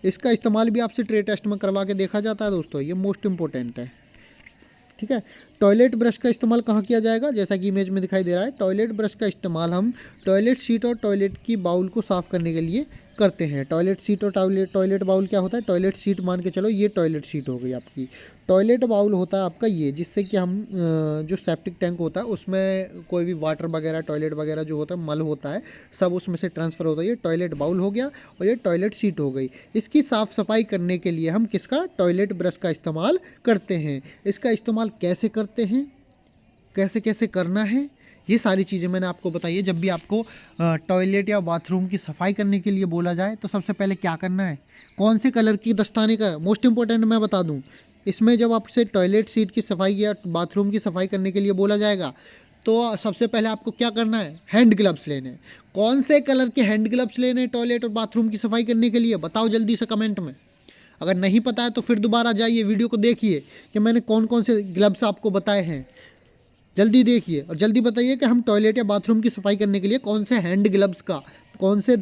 इसका इस्तेमाल भी आपसे ट्रे टेस्ट में करवा के देखा जाता है दोस्तों, ये मोस्ट इम्पोर्टेंट है। ठीक है, टॉयलेट ब्रश का इस्तेमाल कहाँ किया जाएगा? जैसा कि इमेज में दिखाई दे रहा है, टॉयलेट ब्रश का इस्तेमाल हम टॉयलेट सीट और टॉयलेट की बाउल को साफ़ करने के लिए करते हैं। टॉयलेट सीट और टॉयलेट बाउल क्या होता है? टॉयलेट सीट मान के चलो, ये टॉयलेट सीट हो गई आपकी। टॉयलेट बाउल होता है आपका ये, जिससे कि हम जो सेप्टिक टैंक होता है उसमें कोई भी वाटर वगैरह, टॉयलेट वगैरह जो होता है, मल होता है, सब उसमें से ट्रांसफ़र होता है। ये टॉयलेट बाउल हो गया और ये टॉयलेट सीट हो गई। इसकी साफ़ सफाई करने के लिए हम किसका? टॉयलेट ब्रश का इस्तेमाल करते हैं। इसका इस्तेमाल कैसे करते हैं, कैसे कैसे करना है, ये सारी चीज़ें मैंने आपको बताई है। जब भी आपको टॉयलेट या बाथरूम की सफाई करने के लिए बोला जाए, तो सबसे पहले क्या करना है? कौन से कलर की दस्ताने का, मोस्ट इंपॉर्टेंट मैं बता दूं, इसमें जब आपसे टॉयलेट सीट की सफाई या बाथरूम की सफाई करने के लिए बोला जाएगा, तो सबसे पहले आपको क्या करना है? हैंड ग्लव्स लेने हैं। कौन से कलर के हैंड ग्लव्स लेने टॉयलेट और बाथरूम की सफाई करने के लिए? बताओ जल्दी से कमेंट में। अगर नहीं पता है तो फिर दोबारा जाइए, वीडियो को देखिए कि मैंने कौन कौन से ग्लव्स आपको बताए हैं। जल्दी देखिए और जल्दी बताइए कि हम टॉयलेट या बाथरूम की सफाई करने के लिए कौन से हैंड ग्लव्स का, कौन से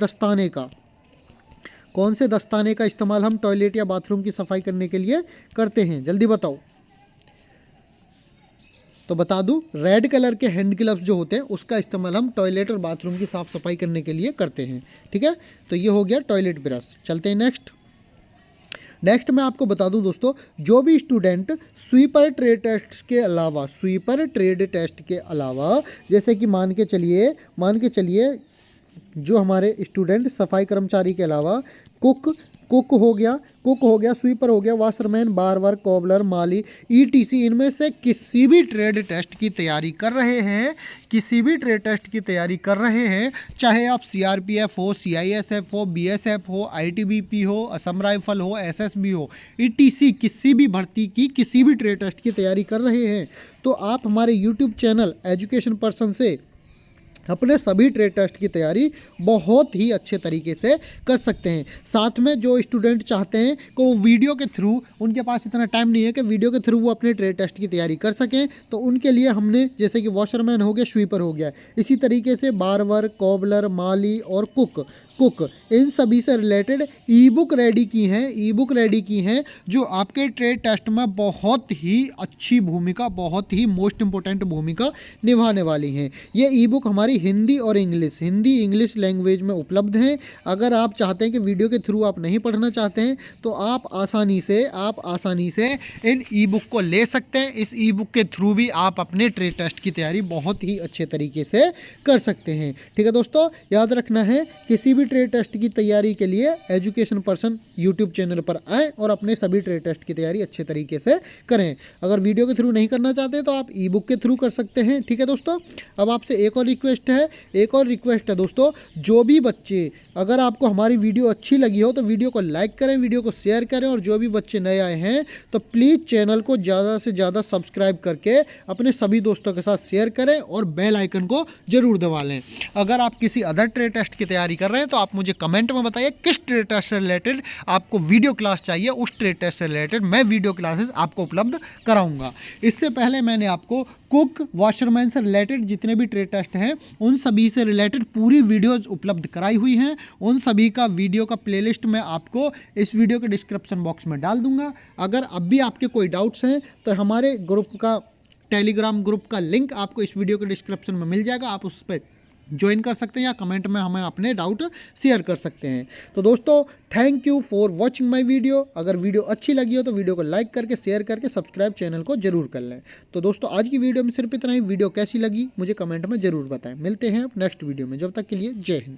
दस्ताने का इस्तेमाल हम टॉयलेट या बाथरूम की सफाई करने के लिए करते हैं। जल्दी बताओ। तो बता दूं, रेड कलर के हैंड ग्लव्स जो होते हैं उसका इस्तेमाल हम टॉयलेट और बाथरूम की साफ़ सफाई करने के लिए करते हैं। ठीक है, तो ये हो गया टॉयलेट ब्रश। चलते हैं नेक्स्ट मैं आपको बता दूं दोस्तों, जो भी स्टूडेंट स्वीपर ट्रेड टेस्ट के अलावा जैसे कि मान के चलिए जो हमारे स्टूडेंट सफाई कर्मचारी के अलावा कुक हो गया, स्वीपर हो गया, वाशरमैन, बारबर, कॉबलर, माली ETC, इनमें से किसी भी ट्रेड टेस्ट की तैयारी कर रहे हैं, चाहे आप CRPF हो, CISF हो, BSF हो, ITBP हो, असम राइफल हो, SSB हो, ETC किसी भी भर्ती की किसी भी ट्रेड टेस्ट की तैयारी कर रहे हैं, तो आप हमारे YouTube चैनल एजुकेशन पर्सन से अपने सभी ट्रेड टेस्ट की तैयारी बहुत ही अच्छे तरीके से कर सकते हैं। साथ में जो स्टूडेंट चाहते हैं कि वो वीडियो के थ्रू, उनके पास इतना टाइम नहीं है कि वीडियो के थ्रू वो अपने ट्रेड टेस्ट की तैयारी कर सकें, तो उनके लिए हमने जैसे कि वॉशरमैन हो गया, स्वीपर हो गया, इसी तरीके से बारबर, कॉबलर, माली और कुक इन सभी से रिलेटेड ई बुक रेडी की हैं जो आपके ट्रेड टेस्ट में बहुत ही अच्छी भूमिका, बहुत ही मोस्ट इम्पोर्टेंट भूमिका निभाने वाली हैं। ये ई बुक हमारी हिंदी और हिंदी इंग्लिश लैंग्वेज में उपलब्ध हैं। अगर आप चाहते हैं कि वीडियो के थ्रू आप नहीं पढ़ना चाहते हैं तो आप आसानी से इन ई बुक को ले सकते हैं। इस ई बुक के थ्रू भी आप अपने ट्रेड टेस्ट की तैयारी बहुत ही अच्छे तरीके से कर सकते हैं। ठीक है दोस्तों, याद रखना है किसी भी ट्रेड टेस्ट की तैयारी के लिए एजुकेशन पर्सन यूट्यूब चैनल पर आएँ और अपने सभी ट्रेड टेस्ट की तैयारी अच्छे तरीके से करें। अगर वीडियो के थ्रू नहीं करना चाहते तो आप ई बुक के थ्रू कर सकते हैं। ठीक है दोस्तों, अब आपसे एक और रिक्वेस्ट है दोस्तों, जो भी बच्चे, अगर आपको हमारी वीडियो अच्छी लगी हो तो वीडियो को लाइक करें, वीडियो को शेयर करें, और जो भी बच्चे नए आए हैं तो प्लीज़ चैनल को ज़्यादा से ज़्यादा सब्सक्राइब करके अपने सभी दोस्तों के साथ शेयर करें और बेल आइकन को ज़रूर दबा लें। अगर आप किसी अदर ट्रेड टेस्ट की तैयारी कर रहे हैं तो आप मुझे कमेंट में बताइए किस ट्रेड टेस्ट से रिलेटेड आपको वीडियो क्लास चाहिए। उस ट्रेड टेस्ट से रिलेटेड मैं वीडियो क्लासेस आपको उपलब्ध कराऊंगा। इससे पहले मैंने आपको कुक, वॉशरमैन से रिलेटेड जितने भी ट्रेड टेस्ट हैं उन सभी से रिलेटेड पूरी वीडियोज़ उपलब्ध कराई हुई हैं। उन सभी का वीडियो का प्लेलिस्ट मैं आपको इस वीडियो के डिस्क्रिप्शन बॉक्स में डाल दूंगा। अगर अब भी आपके कोई डाउट्स हैं तो हमारे ग्रुप का, टेलीग्राम ग्रुप का लिंक आपको इस वीडियो के डिस्क्रिप्शन में मिल जाएगा। आप उस पर ज्वाइन कर सकते हैं या कमेंट में हमें अपने डाउट शेयर कर सकते हैं। तो दोस्तों, thank you for watching my video. अगर वीडियो अच्छी लगी हो तो वीडियो को लाइक करके, शेयर करके, सब्सक्राइब चैनल को जरूर कर लें। तो दोस्तों, आज की वीडियो में सिर्फ इतना ही। वीडियो कैसी लगी मुझे कमेंट में ज़रूर बताएं। मिलते हैं नेक्स्ट वीडियो में, जब तक के लिए जय हिंद।